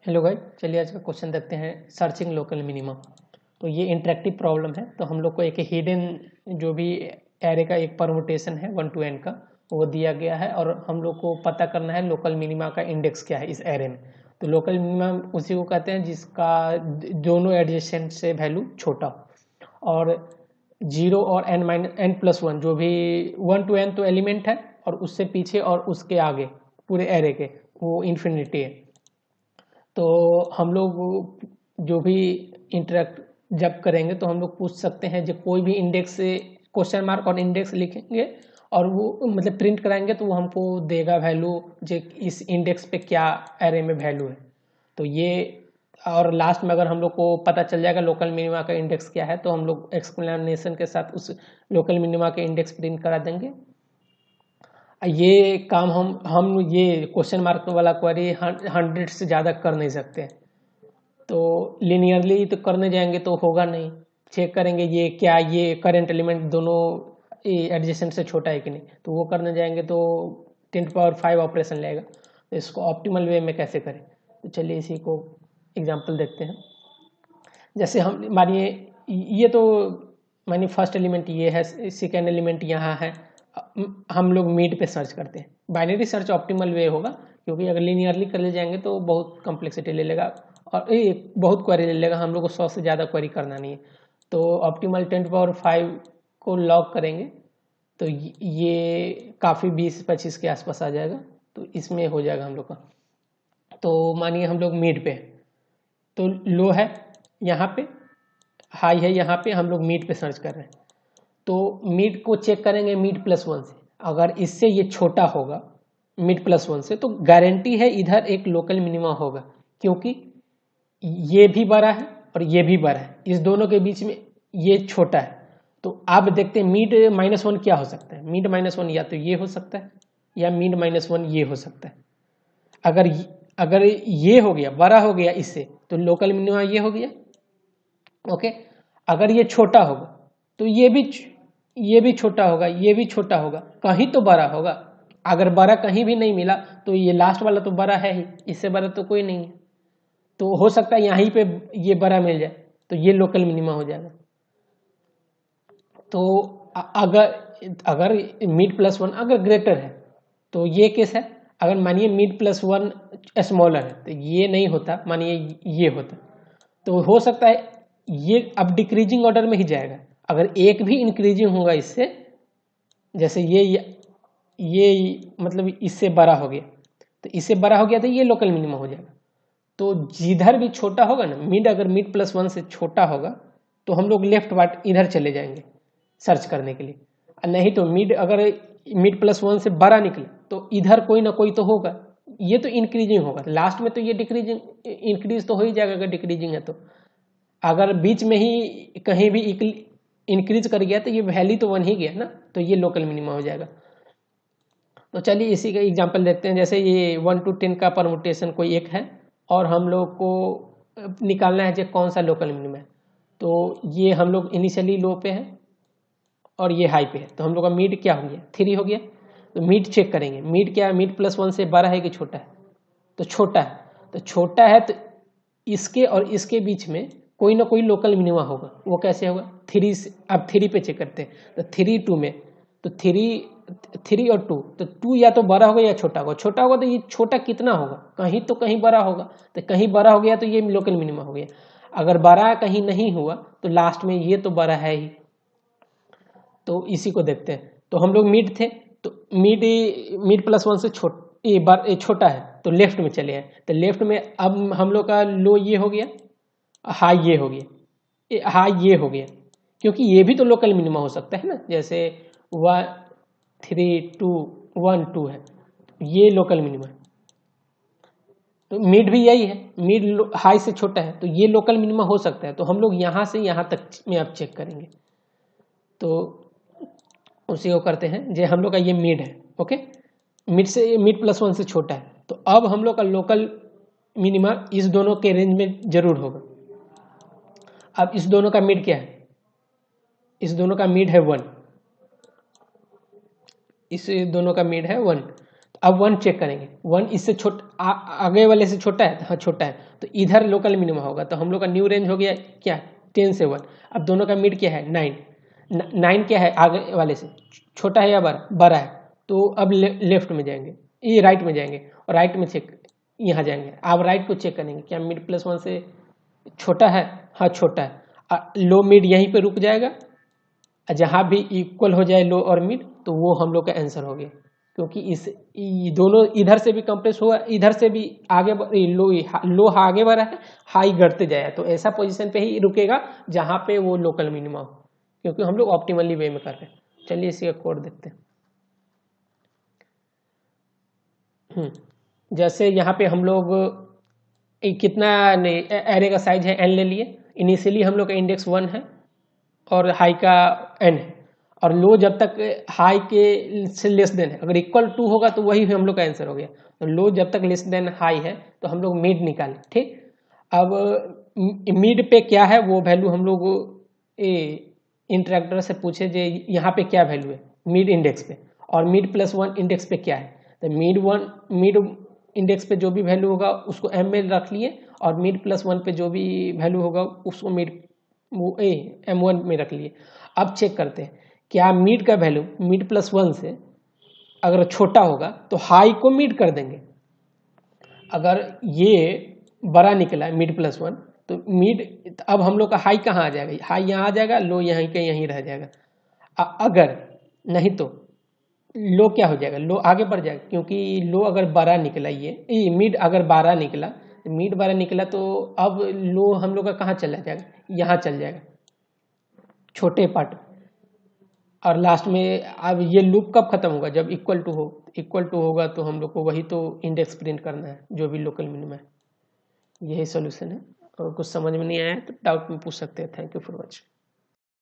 Hello guys, चलिए आज का क्वेश्चन देखते हैं सर्चिंग लोकल मिनिमम। तो ये इंटरेक्टिव प्रॉब्लम है। तो हम लोग को एक हिडन जो भी एरे का एक परमुटेशन है 1 to n का, वो दिया गया है और हम लोग को पता करना है लोकल मिनिमा का इंडेक्स क्या है इस एरे में। तो लोकल मिनिमम उसी को कहते हैं जिसका दोनों एडजेसेंट से वैल्यू छोटा हो। और 0 और n+1 जो भी 1 to n तो एलिमेंट है, और उससे पीछे और उसके आगे पूरे एरे के वो इन्फिनिटी है। तो हम लोग जो भी इंटरेक्ट जब करेंगे तो हम लोग पूछ सकते हैं, जब कोई भी इंडेक्स से क्वेश्चन मार्क और इंडेक्स लिखेंगे और वो मतलब प्रिंट कराएंगे तो वो हमको देगा वैल्यू जो इस इंडेक्स पे क्या एरे में वैल्यू है। तो ये और लास्ट में अगर हम लोग को पता चल जाएगा लोकल मिनिमा का इंडेक्स क्या है तो हम लोग एक्सप्लेनेशन के साथ उस लोकल मिनिमा के इंडेक्स प्रिंट करा देंगे। ये काम हम ये क्वेश्चन मार्क वाला क्वेरी 100 से ज़्यादा कर नहीं सकते। तो लिनियरली तो करने जाएंगे तो होगा नहीं। चेक करेंगे ये क्या, ये करंट एलिमेंट दोनों एडजेसेंट से छोटा है कि नहीं, तो वो करने जाएंगे तो 10⁵ ऑपरेशन लगेगा। तो इसको ऑप्टिमल वे में कैसे करें, तो चलिए इसी को एग्जांपल देखते हैं। जैसे हम मानिए ये तो मानिए फर्स्ट एलिमेंट ये है, सेकेंड एलिमेंट यहाँ है। हम लोग मिड पे सर्च करते हैं। बाइनरी सर्च ऑप्टिमल वे होगा, क्योंकि अगर लीनियरली कर ले जाएंगे तो बहुत कम्प्लेक्सिटी ले लेगा और बहुत क्वेरी ले लेगा। हम लोग को 100 से ज़्यादा क्वेरी करना नहीं है। तो ऑप्टिमल 10⁵ को लॉग करेंगे तो ये काफ़ी 20-25 के आसपास आ जाएगा। तो इसमें हो जाएगा हम लोग का। तो मानिए हम लोग मिड पे, तो लो है यहाँ पे, हाई है यहाँ पे, हम लोग मिड पे सर्च कर रहे हैं। तो मिड को चेक करेंगे मिड+1 से। अगर इससे ये छोटा होगा मिड+1 से तो गारंटी है इधर एक लोकल मिनिमा होगा, क्योंकि ये भी बड़ा है और ये भी बड़ा है। इस दोनों के बीच में ये छोटा है। तो आप देखते हैं मिड-1 क्या हो सकता है। मिड-1 या तो ये हो सकता है या मिड-1 ये हो सकता है। अगर ये हो गया, बड़ा हो गया इससे, तो लोकल मिनिमा ये हो गया। ओके, अगर ये छोटा होगा तो ये भी छोटा होगा, ये भी छोटा होगा, कहीं तो बड़ा होगा। अगर बड़ा कहीं भी नहीं मिला तो ये लास्ट वाला तो बड़ा है ही, इससे बड़ा तो कोई नहीं है। तो हो सकता है यहीं पे ये बड़ा मिल जाए, तो ये लोकल मिनिमा हो जाएगा। तो अगर मिड+1 अगर ग्रेटर है तो ये केस है। अगर मानिए मिड+1 स्मॉलर है तो ये नहीं होता, मानिए ये होता। तो हो सकता है ये अब डिक्रीजिंग ऑर्डर में ही जाएगा। अगर एक भी इंक्रीजिंग होगा इससे, जैसे ये मतलब इससे बड़ा हो गया, तो इससे बड़ा हो गया तो ये लोकल मिनिमा हो जाएगा। तो जिधर भी छोटा होगा ना, अगर मिड+1 से छोटा होगा तो हम लोग लेफ्ट वार्ड इधर चले जाएंगे सर्च करने के लिए। नहीं तो अगर मिड+1 से बड़ा निकले तो इधर कोई ना कोई तो होगा। ये तो इंक्रीजिंग होगा, लास्ट में तो ये इंक्रीज तो हो ही जाएगा अगर डिक्रीजिंग है। तो अगर बीच में ही कहीं भी इंक्रीज कर गया तो ये वैल्यू तो 1 ही गया ना, तो ये लोकल मिनिमा हो जाएगा। तो चलिए इसी का एग्जांपल देखते हैं। जैसे ये 1 to 10 का परमुटेशन कोई एक है और हम लोग को निकालना है जो कौन सा लोकल मिनिमा है। तो ये हम लोग इनिशियली लो पे है और ये हाई पे है। तो हम लोग का मिड क्या हो गया, 3 हो गया। तो मिड चेक करेंगे, मिड क्या है, मिड+1 से बड़ा है कि छोटा है, तो छोटा है। तो छोटा है तो इसके और इसके बीच में कोई ना कोई लोकल मिनिमा होगा। वो कैसे होगा, 3 से, अब 3 पे चेक करते हैं। तो 3 2 में, तो 3 और 2, तो 2 या तो बड़ा होगा या छोटा होगा। छोटा होगा तो ये छोटा कितना होगा, कहीं तो कहीं बड़ा होगा। तो कहीं बड़ा हो गया तो ये लोकल मिनिमा हो गया। अगर बड़ा कहीं नहीं हुआ तो लास्ट में ये तो बड़ा है ही। तो इसी को देखते हैं। तो हम लोग मिड थे, तो मिड+1 से छोटा है तो लेफ्ट में चले हैं। तो लेफ्ट में अब हम लोग का लो ये हो गया, हाई ये हो गया, हाई ये हो गया, क्योंकि ये भी तो लोकल मिनिमा हो सकता है ना। जैसे 1 3 2 1 2 है, ये लोकल मिनिमा है। तो मिड भी यही है, मिड हाई से छोटा है तो ये लोकल मिनिमा हो सकता है। तो हम लोग यहाँ से यहाँ तक में अब चेक करेंगे। तो उसी को करते हैं। जो हम लोग का ये मिड है, ओके, मिड+1 से छोटा है। तो अब हम लोग का लोकल मिनिमा इस दोनों के रेंज में जरूर होगा। अब इस दोनों का मिड क्या है, इस दोनों का मिड है 1, इस दोनों का मिड है 1। अब 1 चेक करेंगे, 1 इससे आगे वाले से छोटा है, हाँ छोटा है, तो इधर लोकल मिनिमा होगा। तो हम लोग का न्यू रेंज हो गया क्या, 10 से 1। अब दोनों का मिड क्या है, 9 क्या है, आगे वाले से छोटा है या बड़ा है। तो अब लेफ्ट में जाएंगे, ये राइट में जाएंगे, और राइट में चेक यहाँ जाएंगे। अब राइट को चेक करेंगे, क्या मिड प्लस 1 से छोटा है, हाँ छोटा है। लो मिड यहीं पे रुक जाएगा, जहाँ भी इक्वल हो जाए लो और मिड, तो वो हम लोग का आंसर हो गया। क्योंकि दोनों इधर से भी कंप्रेस हुआ, इधर से भी आगे लो आगे बढ़ा है, हाई घटते जाए, तो ऐसा पोजीशन पे ही रुकेगा जहाँ पे वो लोकल मिनिमा हो, क्योंकि हम लोग ऑप्टिमली वे में कर रहे हैं। चलिए इसी का कोड देखते हैं। जैसे यहाँ पे हम लोग कितना एरे का साइज है n ले लिए। इनिशियली हम लोग का इंडेक्स 1 है और हाई का n है, और लो जब तक हाई के से लेस देन है, अगर इक्वल टू होगा तो वही हम लोग का आंसर हो गया। तो लो जब तक लेस देन हाई है तो हम लोग मिड निकाले, ठीक। अब मिड पे क्या है वो वैल्यू हम लोग इंटरेक्टर से पूछे, जे यहाँ पे क्या वैल्यू है मिड इंडेक्स पे, और मिड प्लस 1 इंडेक्स पे क्या है। तो मिड इंडेक्स पे जो भी वैल्यू होगा उसको m में रख लिए, और मिड प्लस 1 पे जो भी वैल्यू होगा उसको m1 में रख लिए। अब चेक करते हैं क्या मिड का वैल्यू मिड प्लस 1 से अगर छोटा होगा तो हाई को मिड कर देंगे। अगर ये बड़ा निकला मिड प्लस 1 तो मिड, अब हम लोग का हाई कहाँ आ जाएगा, हाई यहाँ आ जाएगा, लो यहीं के यहीं रह जाएगा। अगर नहीं तो लो क्या हो जाएगा, लो आगे बढ़ जाएगा, क्योंकि लो अगर 12 निकला, ये मिड अगर 12 निकला, मिड 12 निकला, तो अब लो हम लोग का कहाँ चला जाएगा, यहाँ चल जाएगा छोटे पार्ट। और लास्ट में अब ये लूप कब खत्म होगा, जब इक्वल टू हो, इक्वल टू होगा तो हम लोग को वही तो इंडेक्स प्रिंट करना है जो भी लोकल मिनिमम है। यही सोल्यूशन है। और कुछ समझ में नहीं आया तो डाउट में पूछ सकते हैं। Thank you for watching.